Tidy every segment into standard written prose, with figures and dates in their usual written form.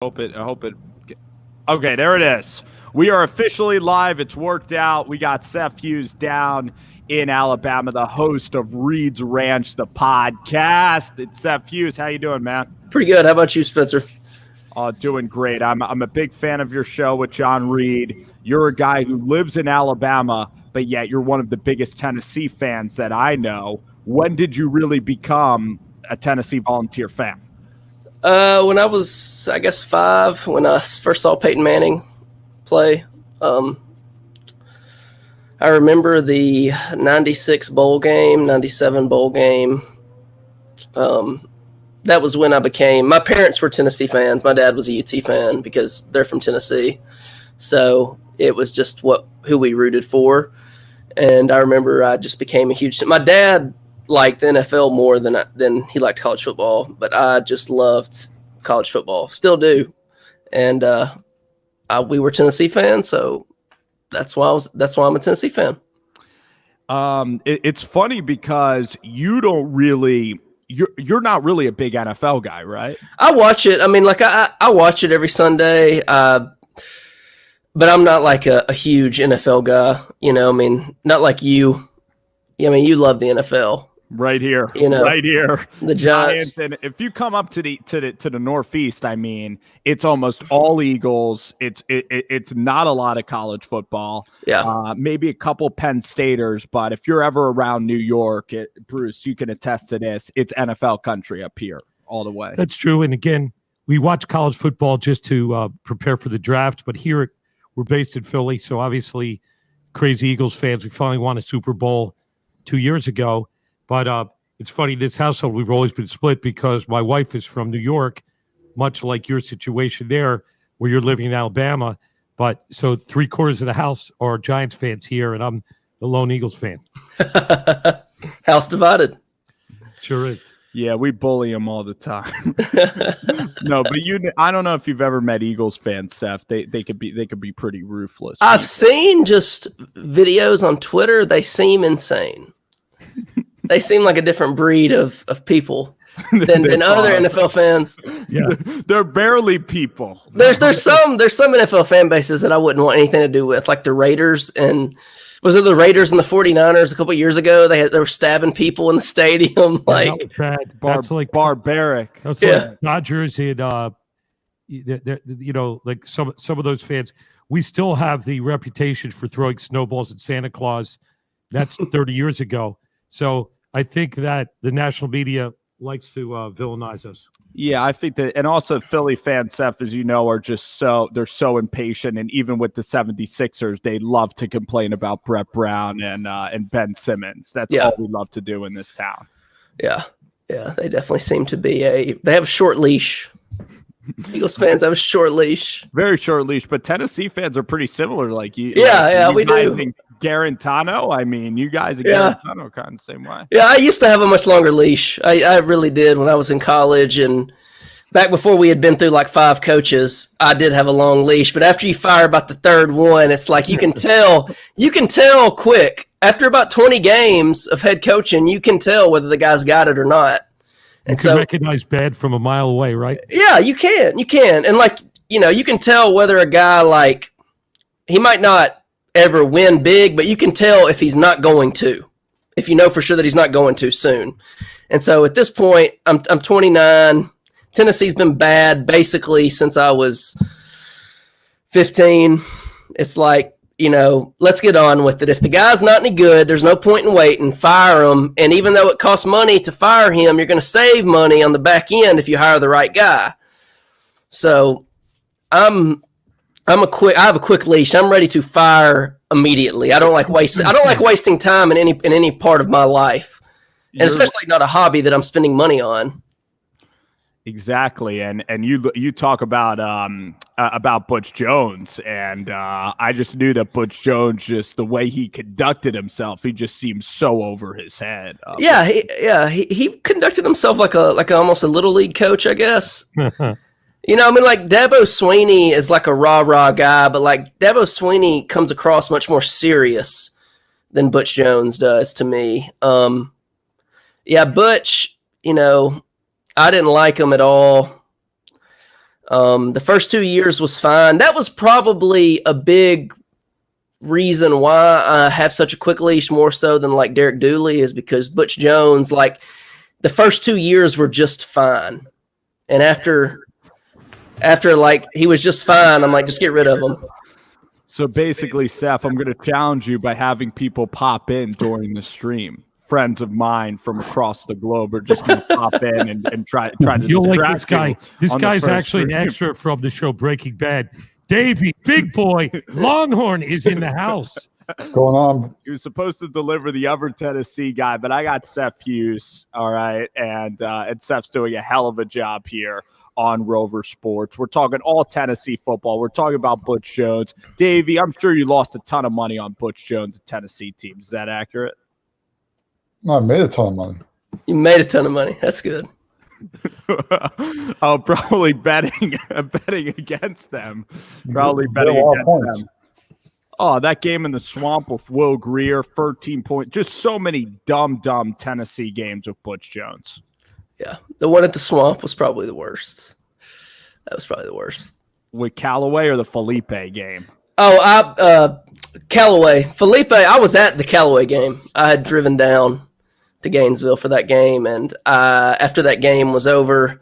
I hope it. Okay, there it is. We are officially live. It's worked out. We got Seth Hughes down in Alabama, the host of Reed's Ranch, the podcast. It's Seth Hughes. How you doing, man? Pretty good. How about you, Spencer? Doing great. I'm a big fan of your show with John Reed. You're a guy who lives in Alabama, but yet you're one of the biggest Tennessee fans that I know. When did you really become a Tennessee Volunteer fan? When I was, I guess, 5, when I first saw Peyton Manning play, I remember the 96 bowl game, 97 bowl game. That was when my parents were Tennessee fans. My dad was a UT fan because they're from Tennessee. So it was just who we rooted for. And I remember I just became a huge, my dad liked the NFL more than he liked college football, but I just loved college football, still do, and we were Tennessee fans, so that's why I'm a Tennessee fan. It's funny because you're not really a big NFL guy, right? I watch it. I mean, like I watch it every Sunday, but I'm not like a huge NFL guy. You know, I mean, not like you. I mean, you love the NFL. Right here, the Giants. And if you come up to the Northeast, I mean, it's almost all Eagles. It's not a lot of college football. Yeah, maybe a couple Penn Staters, but if you're ever around New York, Bruce, you can attest to this. It's NFL country up here all the way. That's true. And again, we watch college football just to prepare for the draft, but here we're based in Philly, so obviously, crazy Eagles fans. We finally won a Super Bowl 2 years ago. But it's funny, this household, we've always been split because my wife is from New York, much like your situation there, where you're living in Alabama. But so 3/4 of the house are Giants fans here, and I'm the lone Eagles fan. House divided. Sure is. Yeah, we bully them all the time. No, but I don't know if you've ever met Eagles fans, Seth. They could be pretty ruthless. I've seen just videos on Twitter. They seem insane. They seem like a different breed of people than other NFL fans. Yeah, they're barely people. There's some NFL fan bases that I wouldn't want anything to do with, like the Raiders. And was it the Raiders and the 49ers a couple of years ago? They were stabbing people in the stadium. Like, that was bad. That's like barbaric. That's like Dodgers and like some of those fans. We still have the reputation for throwing snowballs at Santa Claus. That's 30 years ago. So I think that the national media likes to villainize us. Yeah, I think that, and also Philly fans, Seth, as you know, are just they're so impatient. And even with the 76ers, they love to complain about Brett Brown and Ben Simmons. That's all we love to do in this town. Yeah, they definitely seem to be they have a short leash. Eagles fans have a short leash. Very short leash, but Tennessee fans are pretty similar. Like you, we do. Garantano, I mean, you guys at Garantano kind of the same way. Yeah, I used to have a much longer leash. I really did when I was in college, and back before we had been through like 5 coaches, I did have a long leash. But after you fire about the third one, it's like you can tell quick. After about 20 games of head coaching, you can tell whether the guy's got it or not. And you can recognize bad from a mile away, right? Yeah, you can. And like, you can tell whether a guy, like, he might not ever win big, but you can tell if he's not going to, if you know for sure that he's not going to soon. And so at this point, I'm 29. Tennessee's been bad basically since I was 15. It's like, let's get on with it. If the guy's not any good, there's no point in waiting. Fire him. And even though it costs money to fire him, you're going to save money on the back end if you hire the right guy. So I have a quick leash. I'm ready to fire immediately. I don't like wasting time in any part of my life, and especially not a hobby that I'm spending money on. Exactly, and you talk about Butch Jones, and I just knew that Butch Jones, just the way he conducted himself, he just seemed so over his head. He conducted himself like almost a little league coach, I guess. Like Dabo Swinney is like a rah-rah guy, but like Dabo Swinney comes across much more serious than Butch Jones does to me. Butch, I didn't like him at all. The first 2 years was fine. That was probably a big reason why I have such a quick leash, more so than like Derek Dooley, is because Butch Jones, like the first 2 years were just fine. And after like he was just fine, I'm like, just get rid of him. So basically, Seth, I'm going to challenge you by having people pop in during the stream. Friends of mine from across the globe are just going to pop in and try to You'll like distract this guy. you This on the guy's first actually an stream. extra from the show Breaking Bad. Davey, big boy, Longhorn is in the house. What's going on? He was supposed to deliver the other Tennessee guy, but I got Seth Hughes, all right, and Seth's doing a hell of a job here on Rover Sports. We're talking all Tennessee football. We're talking about Butch Jones. Davey, I'm sure you lost a ton of money on Butch Jones' Tennessee team. Is that accurate? No, I made a ton of money. You made a ton of money. That's good. Oh, probably betting against them. Probably Did a betting lot of against points. them. Oh, that game in the swamp with Will Greer, 13 points. Just so many dumb Tennessee games with Butch Jones. Yeah. The one at the swamp was probably the worst. That was probably the worst. With Callaway or the Felipe game? Oh, Callaway. Felipe, I was at the Callaway game. I had driven down to Gainesville for that game, and after that game was over,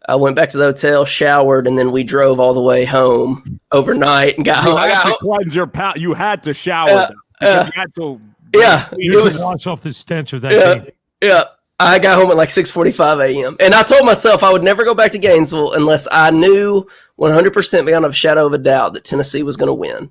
I went back to the hotel, showered, and then we drove all the way home overnight and got home. You had to cleanse your palate. You had to shower. You had to. Yeah, You it was. wash off the stench of that game. Yeah, I got home at like 6:45 a.m. And I told myself I would never go back to Gainesville unless I knew 100% beyond a shadow of a doubt that Tennessee was going to win.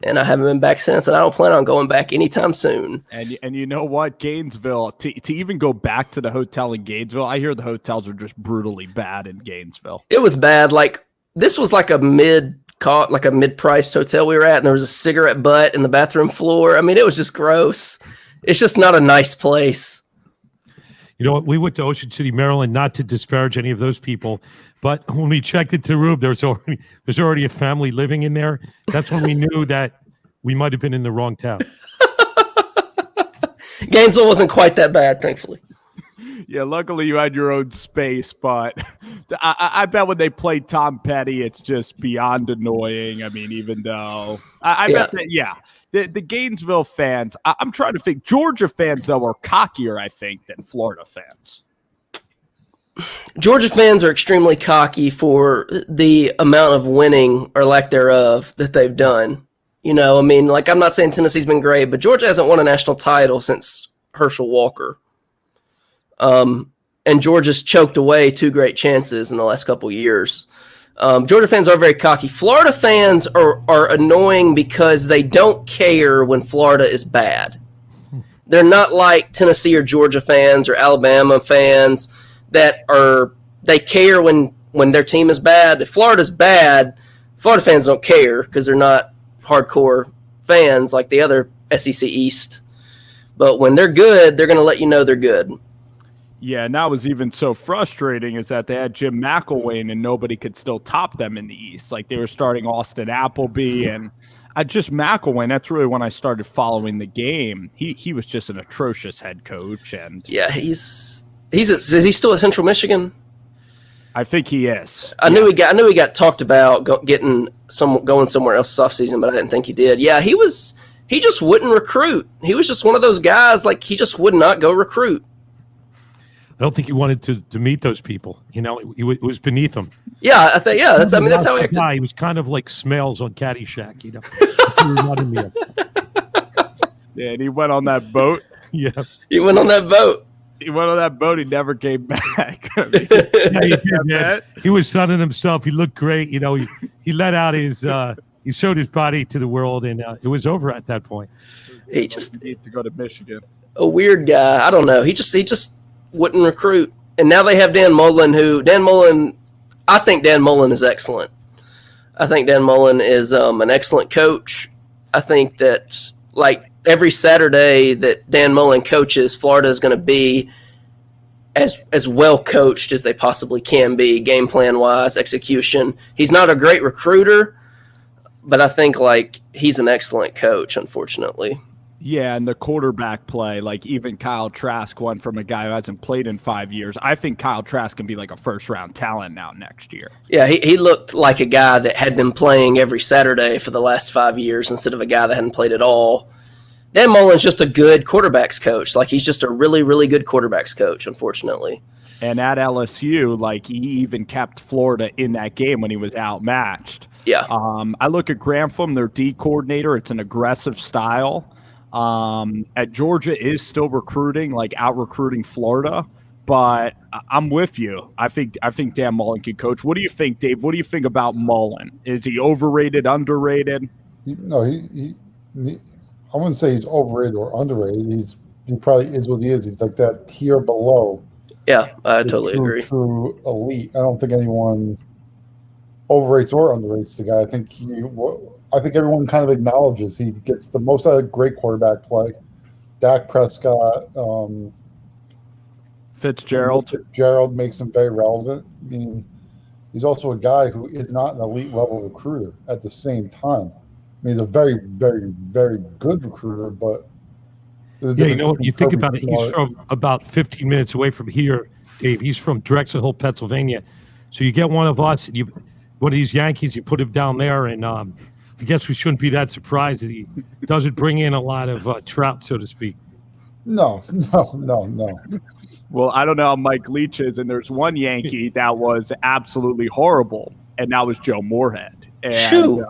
And I haven't been back since, and I don't plan on going back anytime soon. And you know what? Gainesville, to even go back to the hotel in Gainesville, I hear the hotels are just brutally bad in Gainesville. It was bad. Like, this was like a mid-priced hotel we were at, and there was a cigarette butt in the bathroom floor. I mean, it was just gross. It's just not a nice place. You know what? We went to Ocean City, Maryland, not to disparage any of those people, but when we checked into the room, there's already a family living in there. That's when we knew that we might have been in the wrong town. Gainesville wasn't quite that bad, thankfully. Yeah, luckily you had your own space, but I bet when they play Tom Petty, it's just beyond annoying. I mean, even though I bet that, the Gainesville fans, I'm trying to think. Georgia fans, though, are cockier, I think, than Florida fans. Georgia fans are extremely cocky for the amount of winning or lack thereof that they've done. You know, I mean, like, I'm not saying Tennessee's been great, but Georgia hasn't won a national title since Herschel Walker. And Georgia's choked away 2 great chances in the last couple of years. Georgia fans are very cocky. Florida fans are annoying because they don't care when Florida is bad. They're not like Tennessee or Georgia fans or Alabama fans they care when their team is bad. If Florida's bad, Florida fans don't care because they're not hardcore fans like the other SEC East. But when they're good, they're going to let you know they're good. Yeah, and that was even so frustrating is that they had Jim McElwain and nobody could still top them in the East. Like, they were starting Austin Appleby and McElwain. That's really when I started following the game. He was just an atrocious head coach. And yeah, is he still at Central Michigan? I think he is. I knew he got talked about going somewhere else this offseason, but I didn't think he did. Yeah, he just wouldn't recruit. He was just one of those guys, like, he just would not go recruit. I don't think he wanted to meet those people. You know, it was beneath him. Yeah, that's how he acted. He was kind of like Smales on Caddyshack, you know. That's what he reminded me of. Yeah, and he went on that boat. Yeah. He went on that boat. He went on that boat. He never came back. I mean, Yeah, he did, man. He was sunning himself. He looked great. You know, he let out his he showed his body to the world, and it was over at that point. He just needs to go to Michigan. A weird guy. I don't know. He just wouldn't recruit. And now they have Dan Mullen, I think Dan Mullen is excellent. I think Dan Mullen is an excellent coach. I think that, like, every Saturday that Dan Mullen coaches, Florida is going to be as well coached as they possibly can be, game plan wise, execution. He's not a great recruiter, but I think, like, he's an excellent coach, unfortunately. Yeah, and the quarterback play, like even Kyle Trask went from a guy who hasn't played in 5 years. I think Kyle Trask can be like a first-round talent now next year. Yeah, he looked like a guy that had been playing every Saturday for the last 5 years instead of a guy that hadn't played at all. Dan Mullen's just a good quarterbacks coach. Like, he's just a really, really good quarterbacks coach, unfortunately. And at LSU, like, he even kept Florida in that game when he was outmatched. Yeah. I look at Grantham, their D coordinator. It's an aggressive style. At Georgia is still recruiting, like out recruiting Florida, but I'm with you. I think Dan Mullen can coach. What do you think, Dave? What do you think about Mullen? Is he overrated, underrated? No, he I wouldn't say he's overrated or underrated. He probably is what he is. He's like that tier below. Yeah, I totally agree. True elite. I don't think anyone overrates or underrates the guy. I think everyone kind of acknowledges he gets the most out of great quarterback play. Dak Prescott, Fitzgerald makes him very relevant. I mean, he's also a guy who is not an elite level recruiter at the same time. I mean, he's a very, very, very good recruiter, but yeah, you know what? You think about it. He's from about 15 minutes away from here, Dave. He's from Drexel Hill, Pennsylvania. So you get one of us, and one of these Yankees, you put him down there, and I guess we shouldn't be that surprised that he doesn't bring in a lot of trout, so to speak. No. Well, I don't know how Mike Leach is, and there's one Yankee that was absolutely horrible, and that was Joe Moorhead. And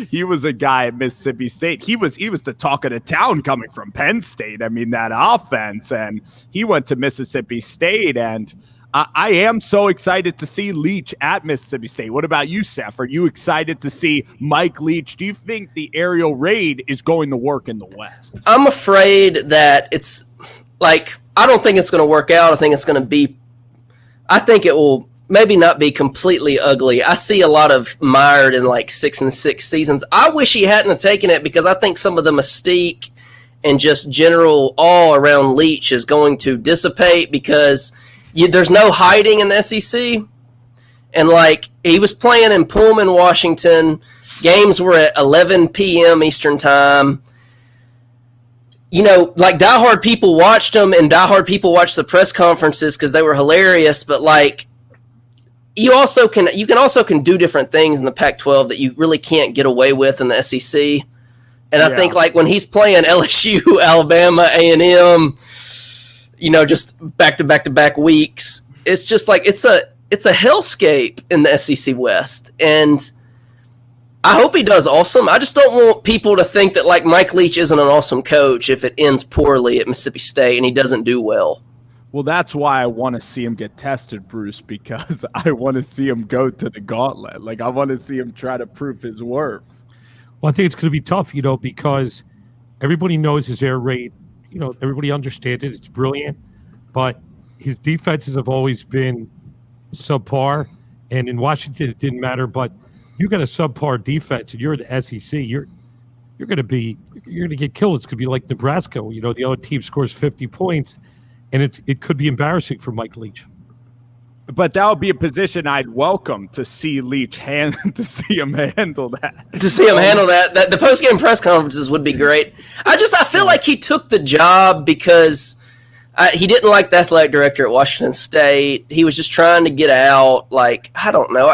he was a guy at Mississippi State. He was the talk of the town coming from Penn State. I mean, that offense, and he went to Mississippi State, and I am so excited to see Leach at Mississippi State. What about you, Seth? Are you excited to see Mike Leach? Do you think the aerial raid is going to work in the West? I'm afraid that it's like, I don't think it's going to work out. I think it will maybe not be completely ugly. I see a lot of mired in like 6-6 seasons. I wish he hadn't taken it, because I think some of the mystique and just general awe around Leach is going to dissipate, because there's no hiding in the SEC. And like, he was playing in Pullman, Washington. Games were at 11 p.m. Eastern time. You know, like, diehard people watched him, and diehard people watched the press conferences because they were hilarious. But like, you can also do different things in the Pac-12 that you really can't get away with in the SEC. And I think, like, when he's playing LSU, Alabama, A&M, you know, just back-to-back weeks, it's just like, it's a hellscape in the SEC West. And I hope he does awesome. I just don't want people to think that, like, Mike Leach isn't an awesome coach if it ends poorly at Mississippi State and he doesn't do well. Well, that's why I want to see him get tested, Bruce, because I want to see him go to the gauntlet. Like, I want to see him try to prove his worth. Well, I think it's going to be tough, you know, because everybody knows his air raid. You know, everybody understands it. It's brilliant. But his defenses have always been subpar. And in Washington, it didn't matter. But you got a subpar defense, and you're in the SEC. You're going to get killed. It's going to be like Nebraska. You know, the other team scores 50 points. And it could be embarrassing for Mike Leach. But that would be a position I'd welcome, to see Leach to see him handle that. To see him handle that. The post-game press conferences would be great. I feel like he took the job because he didn't like the athletic director at Washington State. He was just trying to get out. Like, I don't know.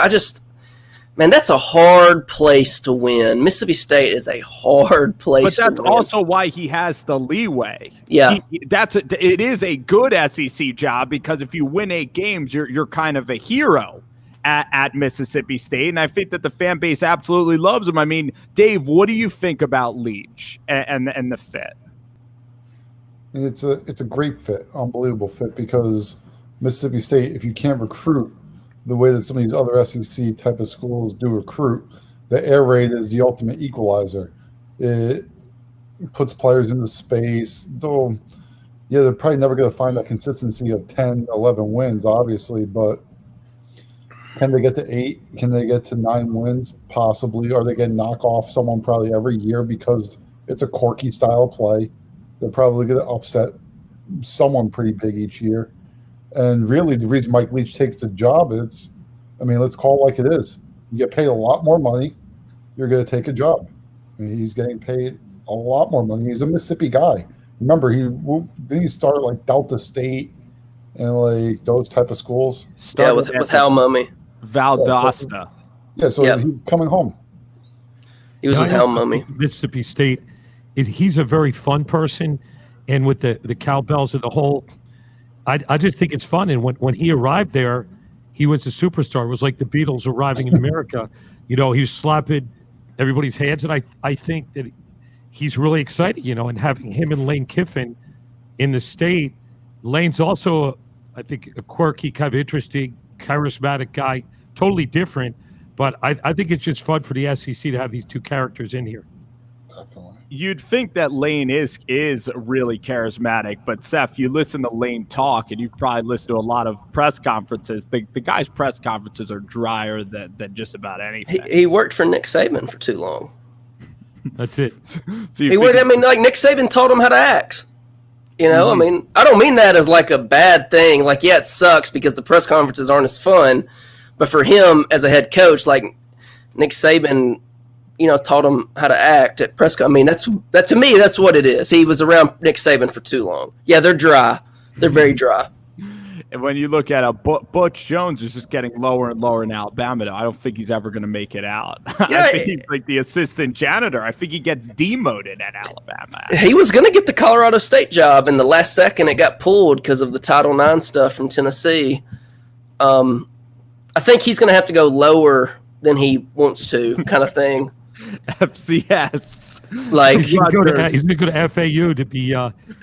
Man, that's a hard place to win. Mississippi State is a hard place to win. But that's also why he has the leeway. Yeah. It is a good SEC job, because if you win 8 games, you're kind of a hero at Mississippi State. And I think that the fan base absolutely loves him. I mean, Dave, what do you think about Leach and the fit? It's a great fit, unbelievable fit, because Mississippi State, if you can't recruit the way that some of these other SEC type of schools do recruit, the air raid is the ultimate equalizer. It puts players into space. Though, yeah, they're probably never going to find that consistency of 10, 11 wins, obviously, but can they get to 8? Can they get to 9 wins? Possibly. Are they going to knock off someone probably every year because it's a quirky style of play? They're probably going to upset someone pretty big each year. And really, the reason Mike Leach takes the job is, I mean, let's call it like it is. You get paid a lot more money, you're going to take a job. I mean, he's getting paid a lot more money. He's a Mississippi guy. Remember, he started like Delta State and like those type of schools. Yeah, with Hal Mummy. Valdosta. Yeah, so he's coming home. He was with Hal Mummy. Mississippi State. He's a very fun person, and with the cowbells and the whole, I just think it's fun. And when he arrived there, he was a superstar. It was like the Beatles arriving in America. He was slapping everybody's hands, and I think that he's really excited. And having him and Lane Kiffin in the state. Lane's also, I think, a quirky, kind of interesting, charismatic guy, totally different. But I think it's just fun for the SEC to have these two characters in here. Definitely. You'd think that Lane is really charismatic, but Seth, you listen to Lane talk, and you've probably listened to a lot of press conferences. The guy's press conferences are drier than just about anything. He worked for Nick Saban for too long. That's it. So Nick Saban taught him how to act. Mm-hmm. I don't mean that as like a bad thing. Like, yeah, it sucks because the press conferences aren't as fun. But for him as a head coach, like Nick Saban, taught him how to act at press. To me, that's what it is. He was around Nick Saban for too long. Yeah, they're dry. They're very dry. And when you look at Butch Jones is just getting lower and lower in Alabama. I don't think he's ever going to make it out. Yeah, I think he's like the assistant janitor. I think he gets demoted at Alabama. He was going to get the Colorado State job, and the last second it got pulled because of the Title IX stuff from Tennessee. I think he's going to have to go lower than he wants to, kind of thing. FCS. Like he's going to go to FAU to be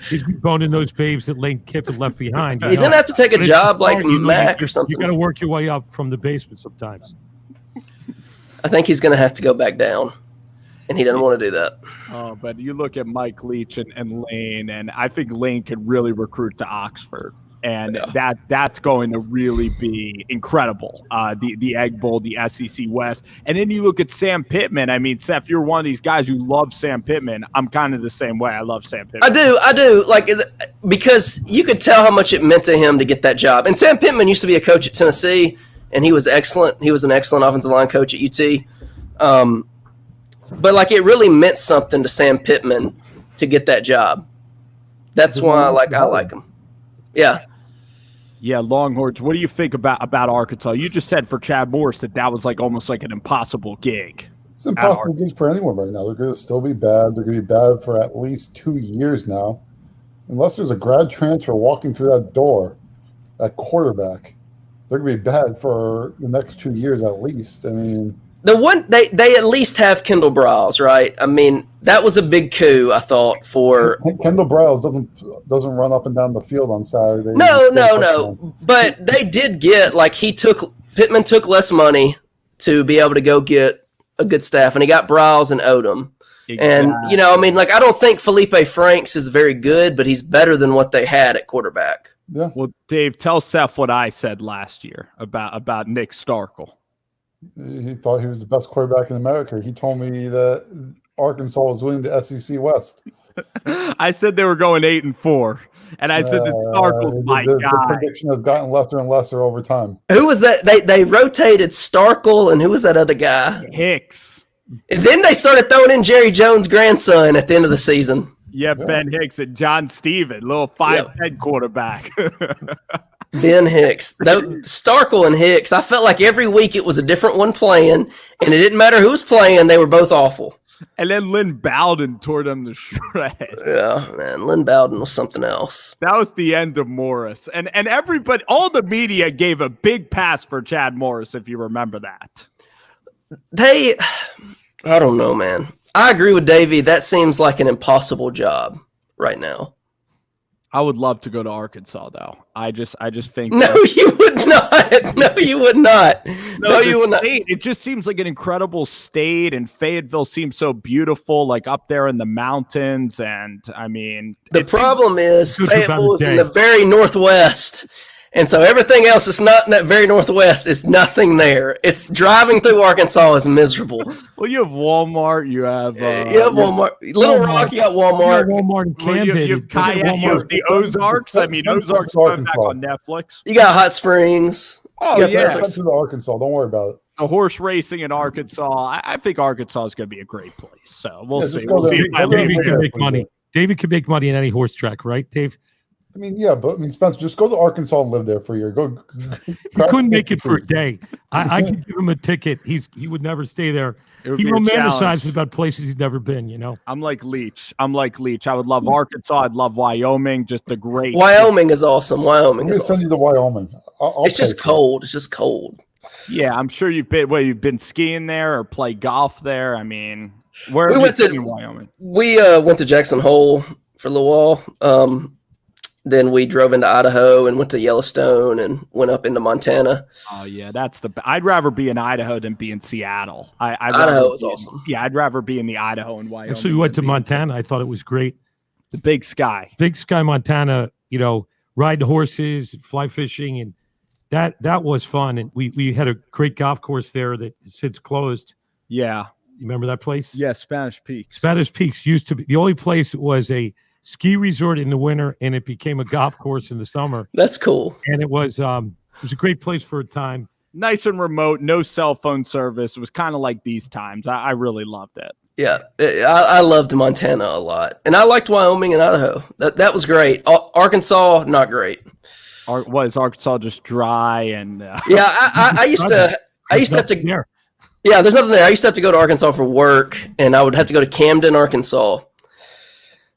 he's boning those babes that Lane Kiffin left behind. He's going to have to take a job like Mac or something. You got to work your way up from the basement sometimes. I think he's going to have to go back down, and he doesn't want to do that. Oh, but you look at Mike Leach and Lane, and I think Lane could really recruit to Oxford. And that's going to really be incredible. The Egg Bowl, the SEC West. And then you look at Sam Pittman. I mean, Seth, you're one of these guys who love Sam Pittman. I'm kind of the same way. I love Sam Pittman. I do. Like, because you could tell how much it meant to him to get that job. And Sam Pittman used to be a coach at Tennessee, and he was excellent. He was an excellent offensive line coach at UT. But, like, it really meant something to Sam Pittman to get that job. That's why I like him. Yeah. Yeah, Longhorns. What do you think about Arkansas? You just said for Chad Morris that was like almost like an impossible gig. It's an impossible gig for anyone right now. They're going to still be bad. They're going to be bad for at least 2 years now. Unless there's a grad transfer walking through that door at quarterback, they're going to be bad for the next 2 years at least. I mean, the one they at least have Kendall Briles, right? I mean, that was a big coup, I thought, for Kendall Briles doesn't run up and down the field on Saturday. No. But they did get Pittman took less money to be able to go get a good staff, and he got Briles and Odom. Exactly. And I don't think Felipe Franks is very good, but he's better than what they had at quarterback. Yeah. Well, Dave, tell Seth what I said last year about Nick Starkel. He thought he was the best quarterback in America. He told me that Arkansas was winning the SEC West. I said they were going 8-4, and I said that Starkel's my guy. The prediction has gotten lesser and lesser over time. Who was that? They rotated Starkel, and who was that other guy? Hicks. And then they started throwing in Jerry Jones' grandson at the end of the season. Yeah, Ben Hicks and John Steven, little 5'10" quarterback. Ben Hicks. Starkel and Hicks, I felt like every week it was a different one playing, and it didn't matter who was playing, they were both awful. And then Lynn Bowden tore them to shreds. Yeah, man, Lynn Bowden was something else. That was the end of Morris. And everybody, all the media gave a big pass for Chad Morris, if you remember that. I don't know, man. I agree with Davey. That seems like an impossible job right now. I would love to go to Arkansas, though. I just think you would not. No, you would not. No, you would not. It just seems like an incredible state, and Fayetteville seems so beautiful, like up there in the mountains. And I mean, the problem is Fayetteville is in the very northwest. And so everything else is not in that very northwest. It's nothing there. It's driving through Arkansas is miserable. Well, you have Walmart. You have Walmart. Little Rock, you got Walmart. You got Walmart in Camden. You have Kayak. You have the Ozarks. I mean, Ozarks is coming back on Netflix. You got Hot Springs. Oh, yeah. Let's to Arkansas. Don't worry about it. the horse racing in Arkansas. I think Arkansas is going to be a great place. So we'll see. go We'll see. there. David can make money. David can make money in any horse track, right, Dave? I mean, yeah, but I mean, Spencer, just go to Arkansas and live there for a year. Go. He couldn't make it for a day. I could give him a ticket. He would never stay there. He romanticizes about places he's never been. I'm like Leach. I would love Arkansas. I'd love Wyoming. Just the great. Wyoming is awesome. Wyoming is send awesome. you to Wyoming. It's just cold. It's just cold. Yeah, I'm sure you've been skiing there or play golf there. I mean, where we went to Wyoming? We went to Jackson Hole for a little while. Then we drove into Idaho and went to Yellowstone and went up into Montana. Oh yeah, I'd rather be in Idaho than be in Seattle. Idaho was awesome. I'd rather be in the Idaho and Wyoming. Actually, we went to Montana. I thought it was great. The Big Sky, Montana. Riding horses, fly fishing, and that was fun. And we had a great golf course there that since closed. Yeah, you remember that place? Yeah, Spanish Peaks. Spanish Peaks used to be the only place. It was a ski resort in the winter, and it became a golf course in the summer. That's cool. And it was a great place for a time. Nice and remote, no cell phone service. It was kind of like these times. I really loved it. Yeah, I loved Montana a lot, and I liked Wyoming and Idaho. That was great. Arkansas, not great. Was Arkansas just dry and? Yeah, I used to have to. There. Yeah, there's nothing there. I used to have to go to Arkansas for work, and I would have to go to Camden, Arkansas.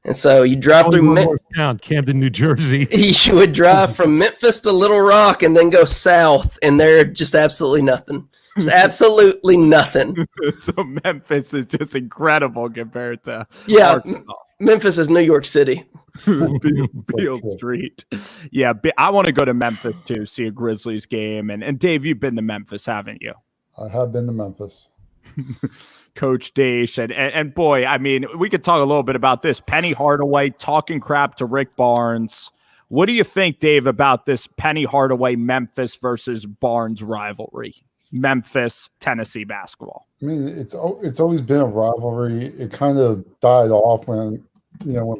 And so you drive through Camden, New Jersey. You would drive from Memphis to Little Rock and then go south, and they're just absolutely nothing. It's absolutely nothing. So Memphis is just incredible compared to Arkansas. Memphis is New York City. Beale Street. Yeah, I want to go to Memphis too, see a Grizzlies game. And Dave, you've been to Memphis, haven't you? I have been to Memphis. Coach Dash and boy, I mean, we could talk a little bit about this. Penny Hardaway talking crap to Rick Barnes. What do you think, Dave, about this Penny Hardaway Memphis versus Barnes rivalry? Memphis, Tennessee basketball. I mean, it's always been a rivalry. It kind of died off when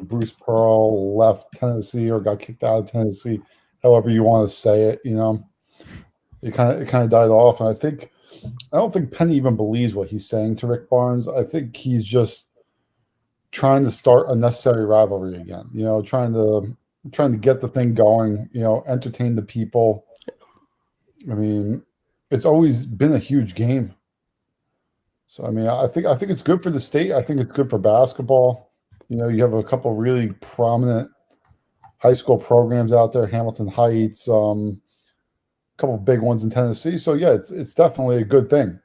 Bruce Pearl left Tennessee or got kicked out of Tennessee, however you want to say it. It kind of died off, and I don't think Penny even believes what he's saying to Rick Barnes. I think he's just trying to start a necessary rivalry again. Trying to get the thing going. Entertain the people. I mean, it's always been a huge game. So I mean, I think it's good for the state. I think it's good for basketball. You have a couple really prominent high school programs out there, Hamilton Heights, a couple big ones in Tennessee. So yeah, it's definitely a good thing.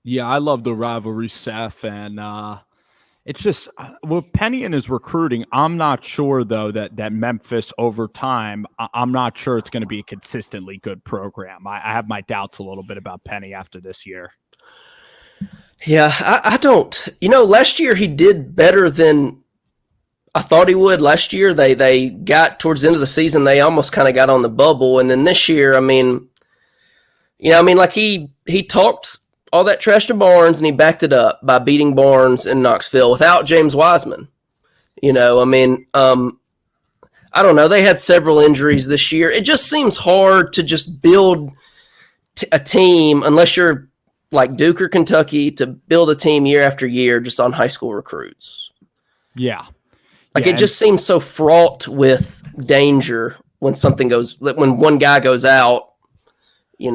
Yeah, I love the rivalry, Seth, and it's just with Penny and his recruiting. I'm not sure though that Memphis over time. I'm not sure it's going to be a consistently good program. I have my doubts a little bit about Penny after this year. Yeah, I don't. Last year he did better than I thought he would. Last year they got towards the end of the season, they almost kind of got on the bubble, and then this year, like he talked all that trash to Barnes and he backed it up by beating Barnes in Knoxville without James Wiseman. I don't know. They had several injuries this year. It just seems hard to just build a team unless you're like Duke or Kentucky to build a team year after year just on high school recruits. Yeah. It just seems so fraught with danger when when one guy goes out, I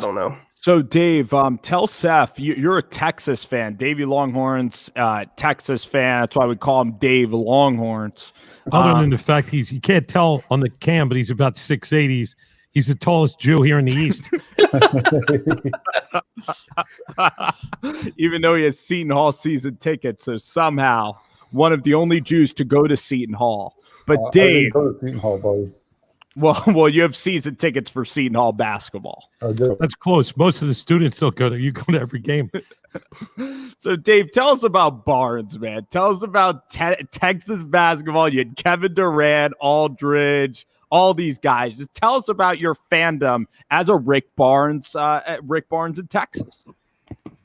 don't know. So Dave, tell Seth, you're a Texas fan. Davey Longhorns, Texas fan. That's why we call him Dave Longhorns. Other than the fact you can't tell on the cam, but he's about 6'8". He's the tallest Jew here in the East. Even though he has Seton Hall season tickets, so somehow one of the only Jews to go to Seton Hall. But Dave, I didn't go to Seton Hall, buddy. Well, you have season tickets for Seton Hall basketball. I do. That's close. Most of the students don't go there. You go to every game. So, Dave, tell us about Barnes, man. Tell us about Texas basketball. You had Kevin Durant, Aldridge, all these guys. Just tell us about your fandom as a Rick Barnes in Texas.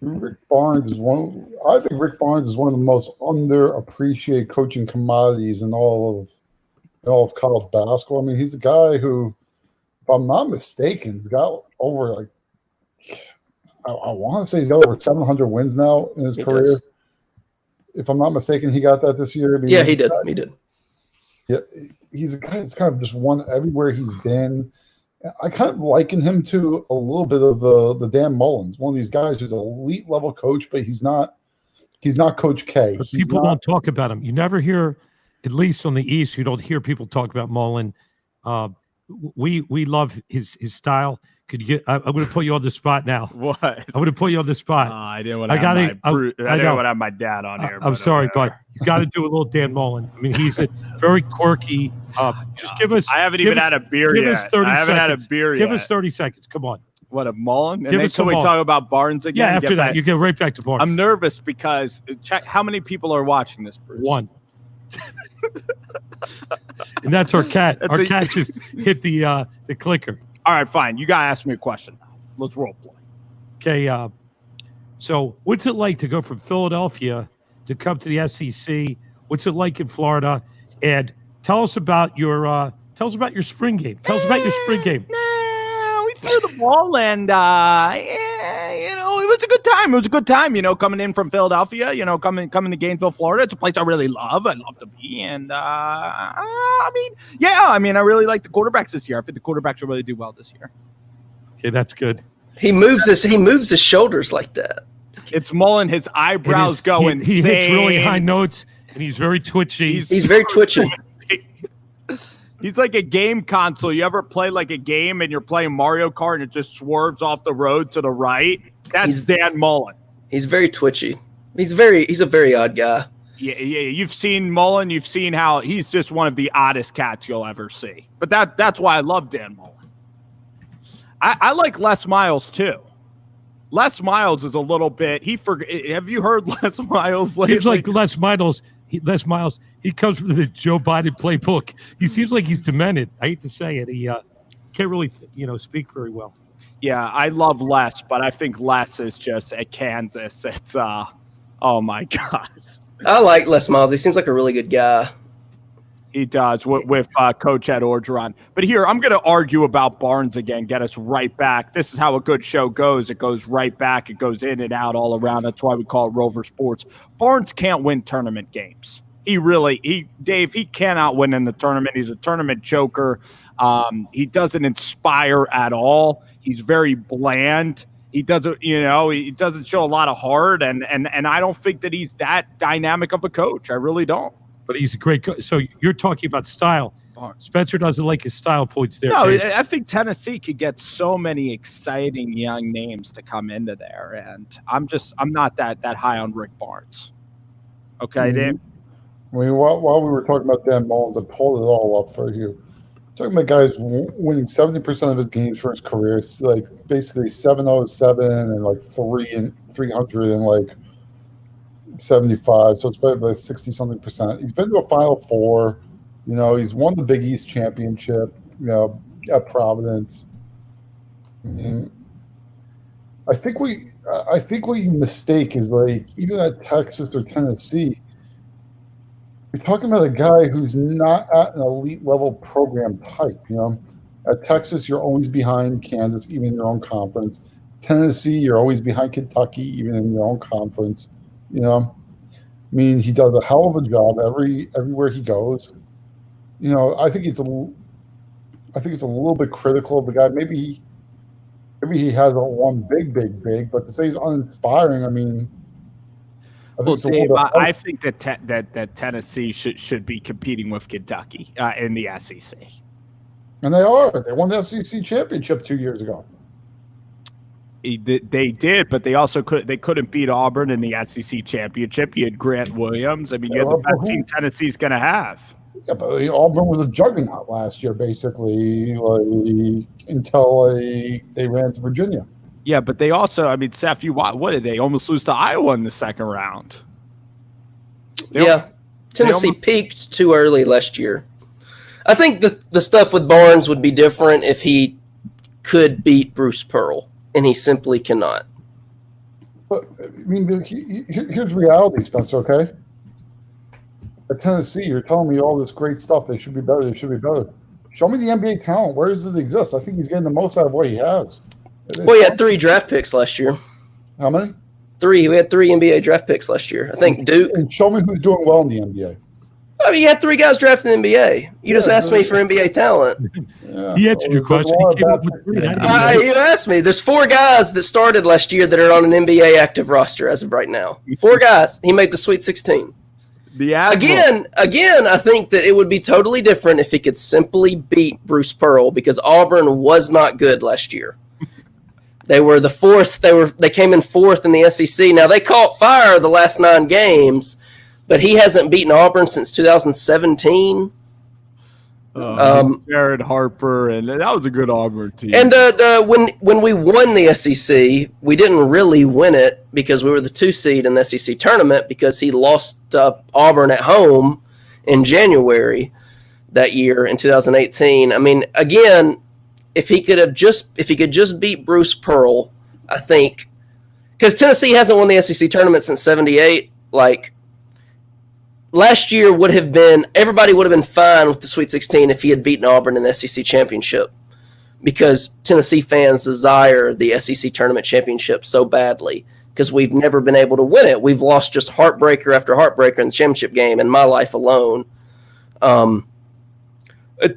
Rick Barnes is I think Rick Barnes is one of the most underappreciated coaching commodities in all of college basketball. I mean, he's a guy who, if I'm not mistaken, he's got over like I want to say he's got over 700 wins now in his career. Does. If I'm not mistaken, he got that this year. Yeah, he did. He did. Yeah, he's a guy that's kind of just won everywhere he's been. I kind of liken him to a little bit of the Dan Mullins, one of these guys who's an elite level coach, but he's not Coach K. But people don't talk about him. You never hear, at least on the East, you don't hear people talk about Mullen. We love his style. Could you get? I'm going to put you on the spot now. What? I'm going to put you on the spot. I didn't want to have my dad on here. I'm sorry, but you got to do a little Dan Mullen. I mean, he's a very quirky. Just give us. I haven't even had a beer yet. Give us 30 I haven't seconds. had a beer Give yet. us 30 seconds. Come on. What, a Mullen? Give And then us can we some talk about Barnes again? Yeah, after that, you get right back to Barnes. I'm nervous because check how many people are watching this, Bruce? One. And that's our cat. Our cat just hit the clicker. All right, fine. You got to ask me a question now. Let's role play. Okay. So what's it like to go from Philadelphia to come to the SEC? What's it like in Florida? And tell us about your spring game. Tell us about your spring game. We threw the ball and it was a good time. It was a good time, coming in from Philadelphia, coming to Gainesville, Florida. It's a place I really love. I love to be. And I really like the quarterbacks this year. I think the quarterbacks will really do well this year. Okay, that's good. He moves his shoulders like that. It's Mullen. His eyebrows go insane. He hits really high notes, and he's very twitchy. He's very twitchy. He's like a game console. You ever play like a game and you're playing Mario Kart and it just swerves off the road to the right? That's Dan Mullen. He's very twitchy. He's a very odd guy. Yeah. You've seen Mullen. You've seen how he's just one of the oddest cats you'll ever see. But that's why I love Dan Mullen. I like Les Miles too. Les Miles is a little bit. Have you heard Les Miles lately? Seems like Les Miles. He comes from the Joe Biden playbook. He seems like he's demented. I hate to say it. He can't really, speak very well. Yeah, I love Les, but I think Les is just at Kansas. It's oh my God. I like Les Miles. He seems like a really good guy. He does with Coach Ed Orgeron. But here, I'm going to argue about Barnes again, get us right back. This is how a good show goes. It goes right back. It goes in and out all around. That's why we call it Rover Sports. Barnes can't win tournament games. Dave, he cannot win in the tournament. He's a tournament joker. He doesn't inspire at all. He's very bland. He doesn't show a lot of heart. And I don't think that he's that dynamic of a coach. I really don't. But he's a great coach. So you're talking about style. Spencer doesn't like his style points there. No, Dave. I think Tennessee could get so many exciting young names to come into there, and I'm not that high on Rick Barnes. Okay, Dave? I mean, while we were talking about Dan Mullins, I pulled it all up for you. Talking about guys winning 70% of his games for his career. It's like basically 707 and like 300 and like 75, so it's about 60-something%. He's been to a Final Four. He's won the Big East championship. At Providence. I think what you mistake is like even at Texas or Tennessee, you're talking about a guy who's not at an elite level program type. At Texas, you're always behind Kansas, even in your own conference. Tennessee, you're always behind Kentucky, even in your own conference. He does a hell of a job everywhere he goes. I think it's a little bit critical of the guy. Maybe he has one big, but to say he's uninspiring, Dave, I think that Tennessee should be competing with Kentucky in the SEC. And they are. They won the SEC championship 2 years ago. They did, but they also couldn't beat Auburn in the SEC championship. You had Grant Williams. You had the best team Tennessee's going to have. Yeah, but Auburn was a juggernaut last year, basically, until they ran to Virginia. Yeah, but they also, Seth, what did they almost lose to Iowa in the second round? Tennessee peaked too early last year. I think the stuff with Barnes would be different if he could beat Bruce Pearl. And he simply cannot. But here's reality, Spencer. Okay, at Tennessee, you're telling me all this great stuff. They should be better. show me the NBA talent. Where does it exist? I think he's getting the most out of what he has. Well, he had 3 draft picks last year. How many? 3. We had 3 NBA draft picks last year. I think Duke. And show me who's doing well in the NBA. I mean, you had 3 guys drafted in the NBA. You just asked me for NBA talent. Yeah. He answered your question. He came up with 3. You asked me. There's 4 guys that started last year that are on an NBA active roster as of right now. 4 guys. He made the Sweet 16. Again, I think that it would be totally different if he could simply beat Bruce Pearl, because Auburn was not good last year. They were the 4th. They came in 4th in the SEC. Now they caught fire the last 9 games, but he hasn't beaten Auburn since 2017. Jared Harper, and that was a good Auburn team. And when we won the SEC, we didn't really win it because we were the 2 seed in the SEC tournament, because he lost Auburn at home in January that year in 2018. I mean, again, if he could just beat Bruce Pearl, I think, because Tennessee hasn't won the SEC tournament since '78. Like, last year everybody would have been fine with the Sweet 16 if he had beaten Auburn in the SEC championship, because Tennessee fans desire the SEC tournament championship so badly, because we've never been able to win it. We've lost just heartbreaker after heartbreaker in the championship game in my life alone.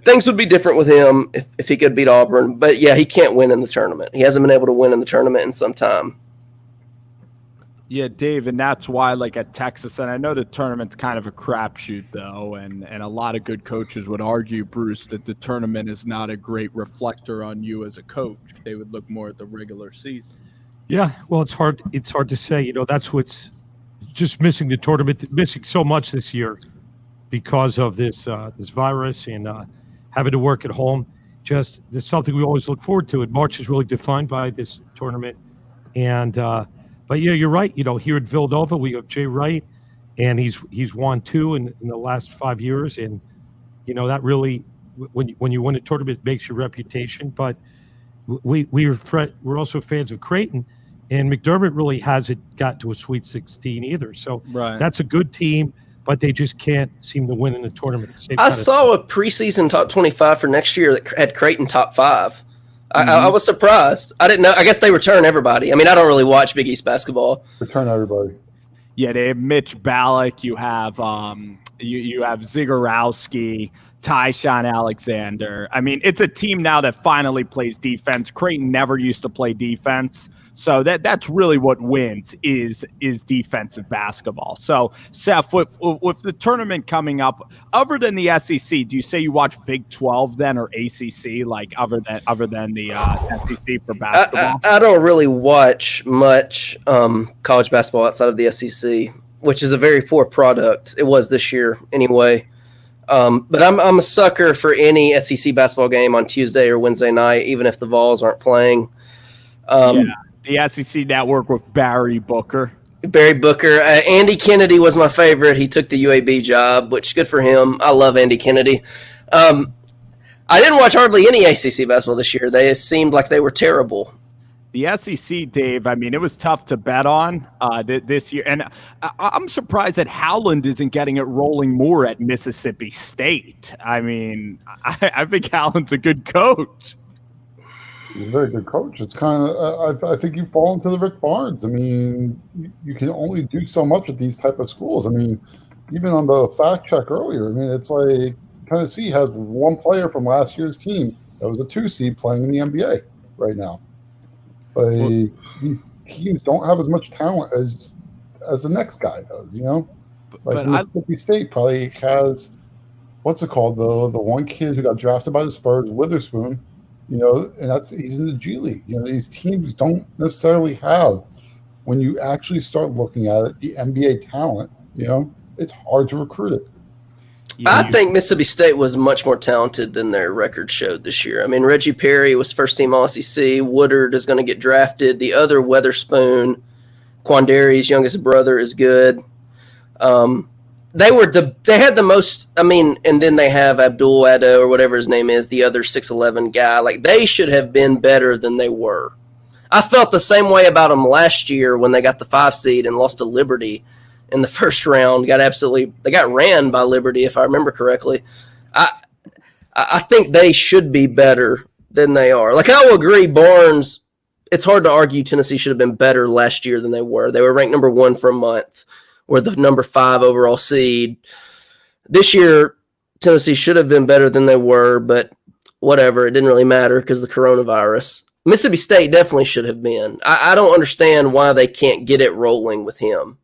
Things would be different with him if he could beat Auburn, but yeah, he can't win in the tournament. He hasn't been able to win in the tournament in some time. Yeah, Dave, and that's why, like, at Texas, and I know the tournament's kind of a crapshoot, though, and a lot of good coaches would argue, Bruce, that the tournament is not a great reflector on you as a coach. They would look more at the regular season. Yeah, well, it's hard to say. You know, that's what's just missing the tournament, missing so much this year because of this virus and having to work at home. Just there's something we always look forward to. And March is really defined by this tournament. And but yeah, you're right. You know, here at Villanova, we have Jay Wright, and he's won 2 in the last 5 years. And you know, that really, when you win a tournament, it makes your reputation. But we're also fans of Creighton, and McDermott really hasn't got to a Sweet 16 either. So That's a good team, but they just can't seem to win in the tournament. I saw a preseason top 25 for next year that had Creighton top 5. I was surprised. I didn't know. I guess they return everybody. I mean, I don't really watch Big East basketball. Return everybody. Yeah, they have Mitch Ballack. You have you have Zagorowski, Tyshawn Alexander. I mean, it's a team now that finally plays defense. Creighton never used to play defense. So that's really what wins is defensive basketball. So, Seth, with the tournament coming up, other than the SEC, do you say you watch Big 12 then, or ACC, like other than the SEC for basketball? I don't really watch much college basketball outside of the SEC, which is a very poor product. It was this year anyway. But I'm a sucker for any SEC basketball game on Tuesday or Wednesday night, even if the Vols aren't playing. The SEC Network with Barry Booker. Andy Kennedy was my favorite. He took the UAB job, which good for him. I love Andy Kennedy. I didn't watch hardly any ACC basketball this year. They seemed like they were terrible. The SEC, Dave, I mean, it was tough to bet on this year. And I'm surprised that Howland isn't getting it rolling more at Mississippi State. I mean, I think Howland's a good coach. He's a very good coach. It's kind of, I think you fall into the Rick Barnes. I mean, you can only do so much at these type of schools. I mean, even on the fact check earlier, I mean, it's like Tennessee has one player from last year's team that was a 2 seed playing in the NBA right now. But these teams don't have as much talent as the next guy does, you know? Like Mississippi State probably has, what's it called, the one kid who got drafted by the Spurs, Witherspoon, you know, and he's in the G League. You know, these teams don't necessarily have, when you actually start looking at it, the NBA talent, you know, it's hard to recruit it. I think Mississippi State was much more talented than their record showed this year. I mean, Reggie Perry was first team All-SEC. Woodard is going to get drafted. The other Weatherspoon, Quandari's youngest brother, is good. They had the most, I mean, and then they have Abdul Addo or whatever his name is, the other 6'11" guy. Like, they should have been better than they were. I felt the same way about them last year when they got the 5 seed and lost to Liberty in the first round. They got ran by Liberty, if I remember correctly. I think they should be better than they are. Like, I will agree, Barnes, it's hard to argue Tennessee should have been better last year than they were. They were ranked number 1 for a month. We're the number 5 overall seed. This year, Tennessee should have been better than they were, but whatever. It didn't really matter because of the coronavirus. Mississippi State definitely should have been. I don't understand why they can't get it rolling with him.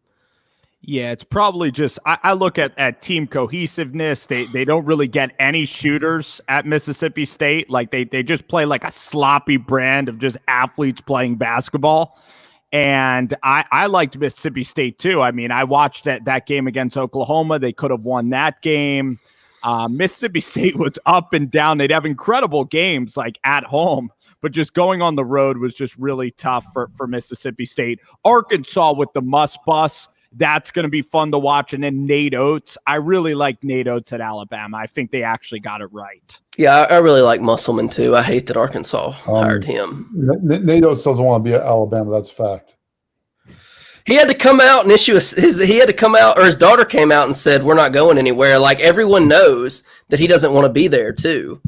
Yeah, it's probably just I look at team cohesiveness. They don't really get any shooters at Mississippi State. Like they just play like a sloppy brand of just athletes playing basketball. And I liked Mississippi State too. I mean, I watched that game against Oklahoma. They could have won that game. Mississippi State was up and down. They'd have incredible games like at home, but just going on the road was just really tough for Mississippi State. Arkansas with the Muss Bus. That's going to be fun to watch. And then Nate Oates. I really like Nate Oates at Alabama. I think they actually got it right. Yeah, I really like Musselman too. I hate that Arkansas hired him. Nate Oates doesn't want to be at Alabama. That's a fact. He had to come out and issue he had to come out, or his daughter came out and said, we're not going anywhere. Like, everyone knows that he doesn't want to be there too.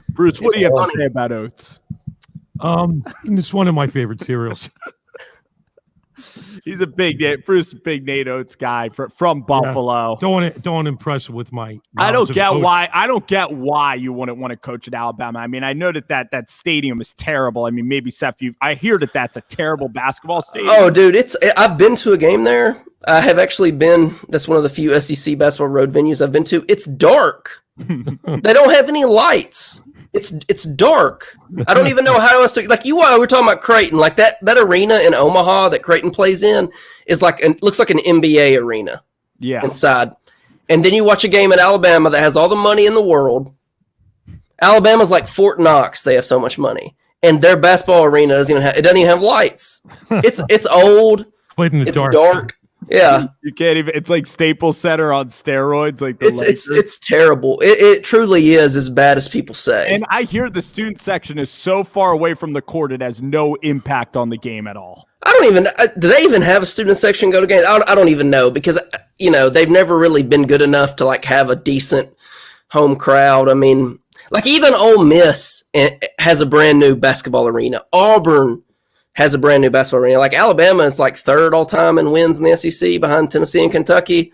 Bruce, what do you have to say about Oates? It's one of my favorite cereals. He's a big Nate Oates guy from Buffalo. Yeah. Don't impress him with my. I don't get why you wouldn't want to coach at Alabama. I mean, I know that stadium is terrible. I mean, maybe Seth, I hear that's a terrible basketball stadium. Oh, dude, I've been to a game there. I have actually been. That's one of the few SEC basketball road venues I've been to. It's dark. They don't have any lights. It's dark. I don't even know how else to, like, we're talking about Creighton, like that arena in Omaha that Creighton plays in is looks like an NBA arena. Yeah. Inside. And then you watch a game at Alabama that has all the money in the world. Alabama's like Fort Knox. They have so much money. And their basketball arena doesn't even have lights. It's old. It's dark. Yeah, you can't even. It's like Staples Center on steroids. Like it's terrible. It truly is as bad as people say. And I hear the student section is so far away from the court it has no impact on the game at all. I don't even. Do they even have a student section go to games? I don't even know because they've never really been good enough to like have a decent home crowd. I mean, like even Ole Miss has a brand new basketball arena. Auburn has a brand new basketball arena. Like Alabama is like 3rd all time in wins in the SEC behind Tennessee and Kentucky.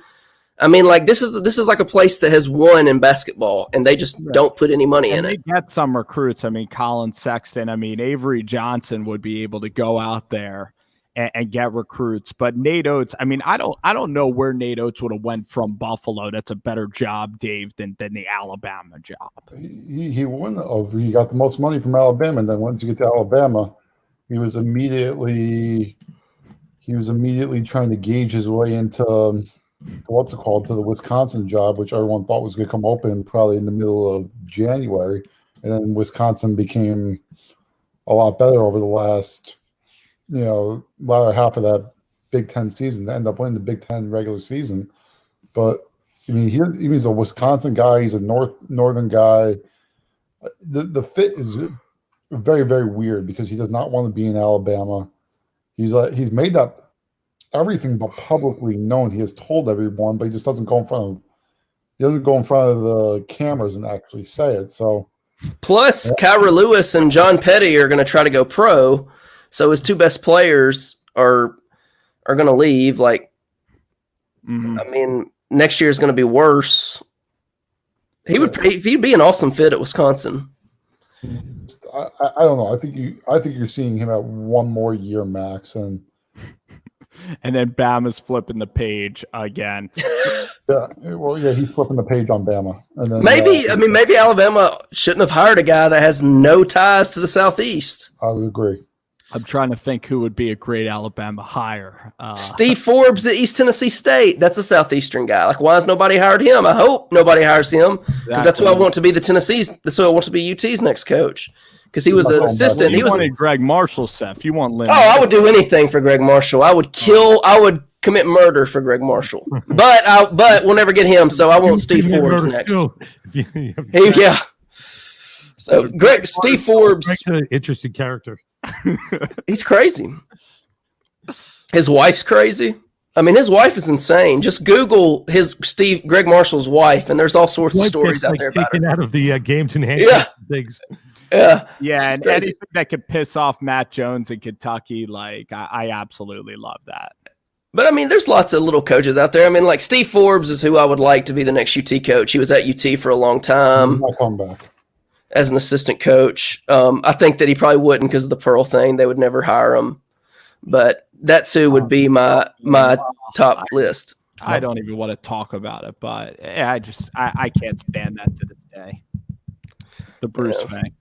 I mean, like this is like a place that has won in basketball, and they just don't put any money in it. They get some recruits. I mean, Colin Sexton. I mean, Avery Johnson would be able to go out there and get recruits. But Nate Oates. I mean, I don't know where Nate Oates would have went from Buffalo. That's a better job, Dave, than the Alabama job. He won. He got the most money from Alabama, and then once you get to Alabama, he was immediately trying to gauge his way into to the Wisconsin job, which everyone thought was going to come open probably in the middle of January, and then Wisconsin became a lot better over the last, latter half of that Big Ten season. They ended up winning the Big Ten regular season, but I mean, he's a Wisconsin guy. He's a northern guy. The fit is very, very weird because he does not want to be in Alabama. He's made that everything but publicly known. He has told everyone, but he just doesn't go in front of the cameras and actually say it. So plus Kyra Lewis and John Petty are going to try to go pro. So his 2 best players are going to leave. Like, I mean, next year is going to be worse. He'd be an awesome fit at Wisconsin. I don't know. I think you're seeing him at 1 more year max, and then Bama's flipping the page again. He's flipping the page on Bama, and then maybe Alabama shouldn't have hired a guy that has no ties to the Southeast. I would agree. I'm trying to think who would be a great Alabama hire. Steve Forbes at East Tennessee State. That's a Southeastern guy. Like, why has nobody hired him? I hope nobody hires him because that's who I want to be That's who I want to be UT's next coach because he was an assistant. You wanted Greg Marshall, Seth. You want Lynn? Oh, I would do anything for Greg Marshall. I would commit murder for Greg Marshall. But we'll never get him. So I want Steve Forbes next. Yeah. So Steve Forbes, interesting character. He's crazy. His wife's crazy. I mean, his wife is insane. Just Google Greg Marshall's wife, and there's all sorts of stories out there about her. Taken out of the games and handcuffs and things. Yeah. Yeah, and anything that could piss off Matt Jones in Kentucky, like I absolutely love that. But I mean, there's lots of little coaches out there. I mean, like Steve Forbes is who I would like to be the next UT coach. He was at UT for a long time. I'll come back as an assistant coach. I think that he probably wouldn't because of the Pearl thing. They would never hire him. But that's who would be my top list. I don't even want to talk about it, but I can't stand that to this day. The Bruce thing.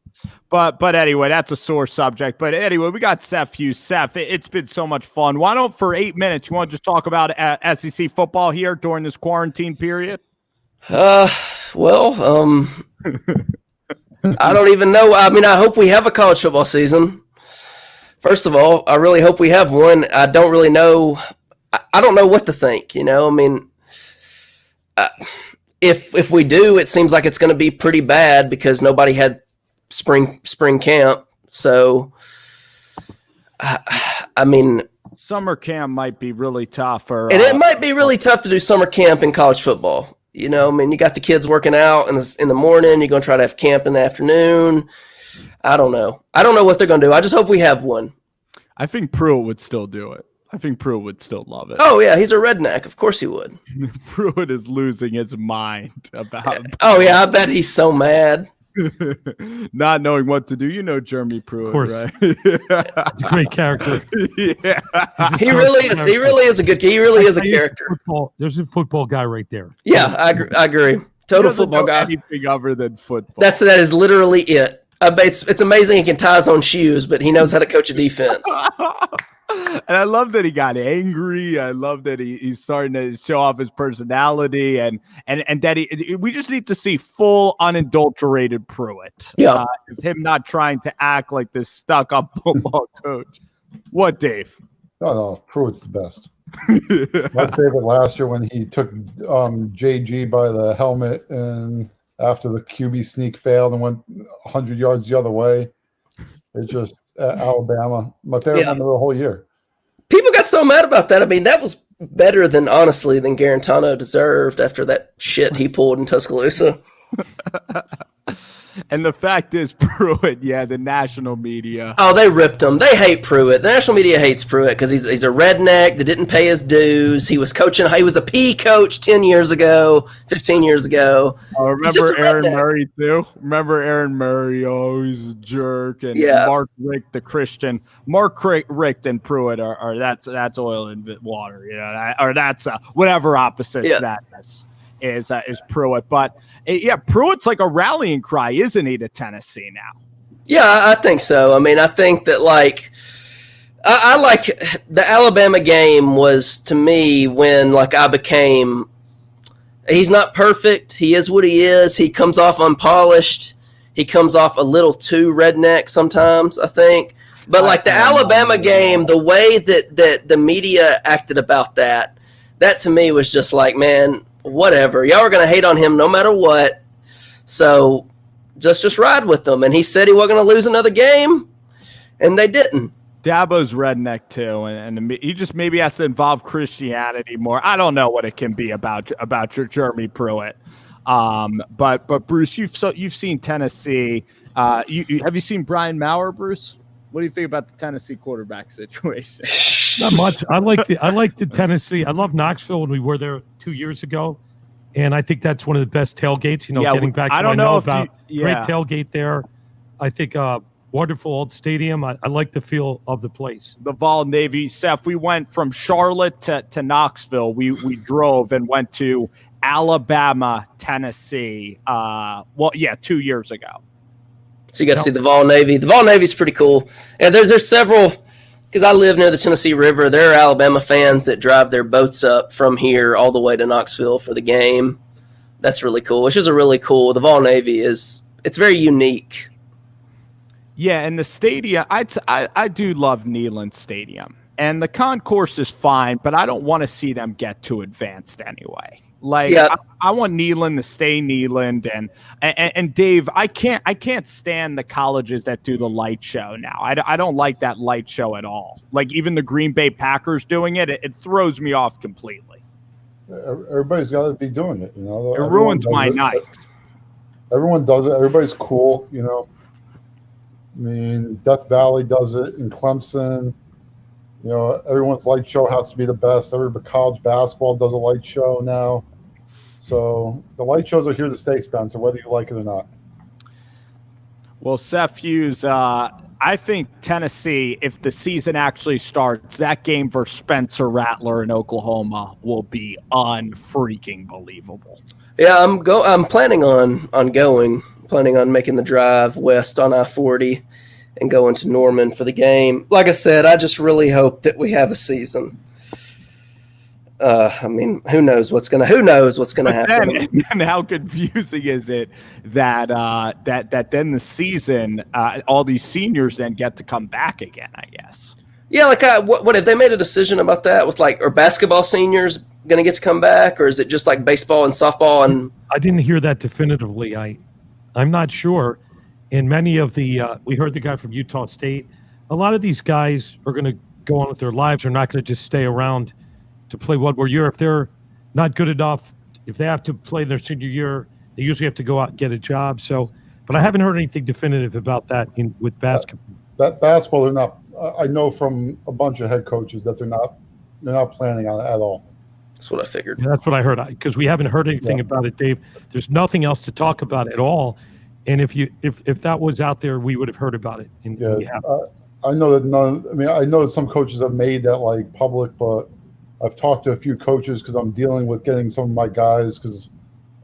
But anyway, that's a sore subject. But anyway, we got Seth Hughes. Seth, it's been so much fun. Why don't, for 8 minutes, you want to just talk about SEC football here during this quarantine period? I don't even know. I mean, I hope we have a college football season. First of all, I really hope we have one. I don't really know. I don't know what to think. You know, I mean, if we do, it seems like it's going to be pretty bad because nobody had spring camp. So, I mean, summer camp might be really tough. And it might be really tough to do summer camp in college football. You know, I mean, you got the kids working out in the morning. You're going to try to have camp in the afternoon. I don't know. I don't know what they're going to do. I just hope we have one. I think Pruitt would still do it. I think Pruitt would still love it. Oh, yeah. He's a redneck. Of course he would. Pruitt is losing his mind about it. Oh, yeah. I bet he's so mad. Not knowing what to do. You know Jeremy Pruitt, of course. Right? It's a great character. Yeah. He really is. He really is a good kid. He really is a character. There's a football guy right there. Yeah, I agree. Total football guy. Anything other than football. That is literally it. It's amazing he can tie his own shoes, but he knows how to coach a defense. And I love that he got angry. I love that he's starting to show off his personality, and that we just need to see full unadulterated Pruitt. Yeah, him not trying to act like this stuck-up football coach. What, Dave? Oh, no, Pruitt's the best. My favorite last year when he took JG by the helmet and after the QB sneak failed and went 100 yards the other way. It's just Alabama. My favorite one of the whole year. People got so mad about that. I mean, that was better than Garantano deserved after that shit he pulled in Tuscaloosa. And the fact is, Pruitt, the national media. Oh, they ripped him. They hate Pruitt. The national media hates Pruitt because he's a redneck that didn't pay his dues. He was coaching. He was a PE coach 10 years ago, 15 years ago. Oh, remember Aaron Murray, too? Remember Aaron Murray? Oh, he's a jerk. And Mark Richt, the Christian. Mark Richt and Pruitt are that's oil and water. You know, or that's whatever opposite that is Pruitt. But Pruitt's like a rallying cry, isn't he, to Tennessee now? Yeah, I think so. I mean, I think that I like the Alabama game was to me when I became. He's not perfect. He is what he is. He comes off unpolished. He comes off a little too redneck sometimes, I think. But the Alabama game, the way that the media acted about that to me was just like, man, whatever. Y'all are going to hate on him no matter what. So just ride with them. And he said he wasn't going to lose another game, and they didn't. Dabo's redneck too, and he just maybe has to involve Christianity more. I don't know what it can be about your Jeremy Pruitt. But Bruce, you've seen Tennessee. Have you seen Brian Maurer, Bruce? What do you think about the Tennessee quarterback situation? Not much. I like the Tennessee. I love Knoxville when we were there 2 years ago, and I think that's one of the best tailgates. Getting back to what I know about great tailgate there. I think wonderful old stadium. I like the feel of the place. The Vol Navy. Seth, we went from Charlotte to Knoxville. We drove and went to Alabama, Tennessee. 2 years ago. So you got to see the Vol Navy. The Vol Navy's pretty cool. And there's several, because I live near the Tennessee River. There are Alabama fans that drive their boats up from here all the way to Knoxville for the game. That's really cool. It's just really cool. The Vol Navy it's very unique. Yeah, and the stadium, I do love Neyland Stadium. And the concourse is fine, but I don't want to see them get too advanced anyway. Like, Yeah. I want Neyland to stay Neyland, and Dave, I can't stand the colleges that do the light show now. I don't like that light show at all. Like, even the Green Bay Packers doing it throws me off completely. Everybody's got to be doing it. You know, It ruins my night. Everyone does it. Everybody's cool. You know, I mean, Death Valley does it in Clemson. You know, everyone's light show has to be the best. Everybody, college basketball does a light show now. So the light shows are here to stay, Spencer, whether you like it or not. Well, Seth Hughes, I think Tennessee, if the season actually starts, that game versus Spencer Rattler in Oklahoma will be unfreaking believable. Yeah, I'm planning on making the drive west on I-40 and going to Norman for the game. Like I said, I just really hope that we have a season. I mean, who knows what's gonna happen? And how confusing is it that that then the season, all these seniors then get to come back again? I guess. Yeah, like what have they made a decision about that? With are basketball seniors going to get to come back, or is it just like baseball and softball? And I didn't hear that definitively. I'm not sure. And many of the we heard the guy from Utah State. A lot of these guys are going to go on with their lives. They're not going to just stay around to play one more year. If they're not good enough, if they have to play their senior year, they usually have to go out and get a job. So, but I haven't heard anything definitive about that with basketball. That basketball, they're not. I know from a bunch of head coaches that they're not planning on it at all. That's what I figured. Yeah, that's what I heard, because we haven't heard anything about it, Dave. There's nothing else to talk about at all. And if that was out there, we would have heard about it. And I know that I know that some coaches have made that like public, but I've talked to a few coaches because I'm dealing with getting some of my guys, because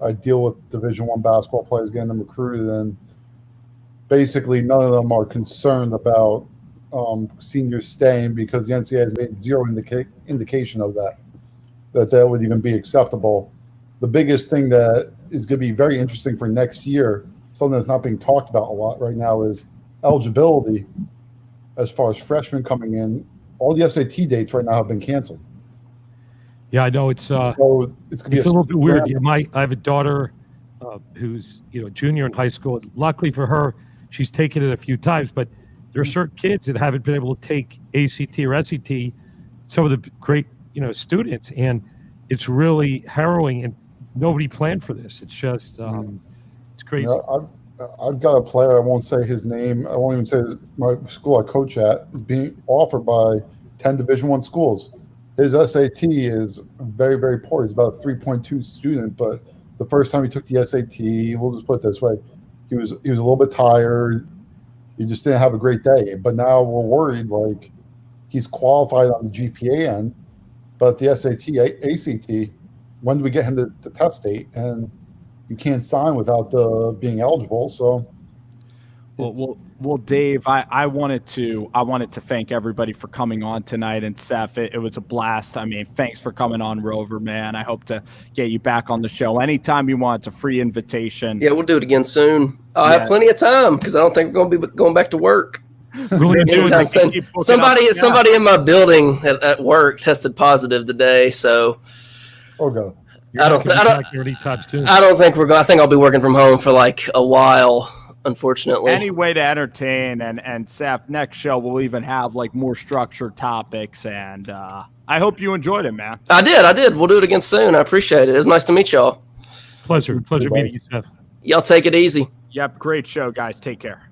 I deal with Division I basketball players, getting them recruited, and basically none of them are concerned about seniors staying, because the NCAA has made zero indication of that would even be acceptable. The biggest thing that is going to be very interesting for next year, something that's not being talked about a lot right now, is eligibility as far as freshmen coming in. All the SAT dates right now have been canceled. Yeah, I know it's so it's going to be a little bit weird. Yeah, I have a daughter who's a junior in high school. Luckily for her, she's taken it a few times, but there are certain kids that haven't been able to take ACT or SAT. Some of the great students, and it's really harrowing, and nobody planned for this. It's just it's crazy. I've got a player, I won't say his name, I won't even say my school I coach at, is being offered by 10 Division I schools. His SAT is very, very poor. He's about a 3.2 student, but the first time he took the SAT, we'll just put it this way, he was a little bit tired. He just didn't have a great day. But now we're worried, like, he's qualified on the GPA end, but the SAT, ACT, when do we get him to the test date? And you can't sign without being eligible. So, well, Dave, I wanted to thank everybody for coming on tonight, and Seth, it was a blast. I mean, thanks for coming on, Rover, man. I hope to get you back on the show anytime you want. It's a free invitation. Yeah, we'll do it again soon. I'll have plenty of time, because I don't think we're going to be going back to work. Really enjoyed it. Somebody in my building at work tested positive today, so okay. I don't think we're going. I think I'll be working from home for like a while, unfortunately. Any way to entertain, and Seth, next show we'll even have like more structured topics, and I hope you enjoyed it, man. I did. We'll do it again soon. I appreciate it. It was nice to meet y'all. Pleasure meeting you, Seth. Y'all take it easy. Yep, great show, guys. Take care.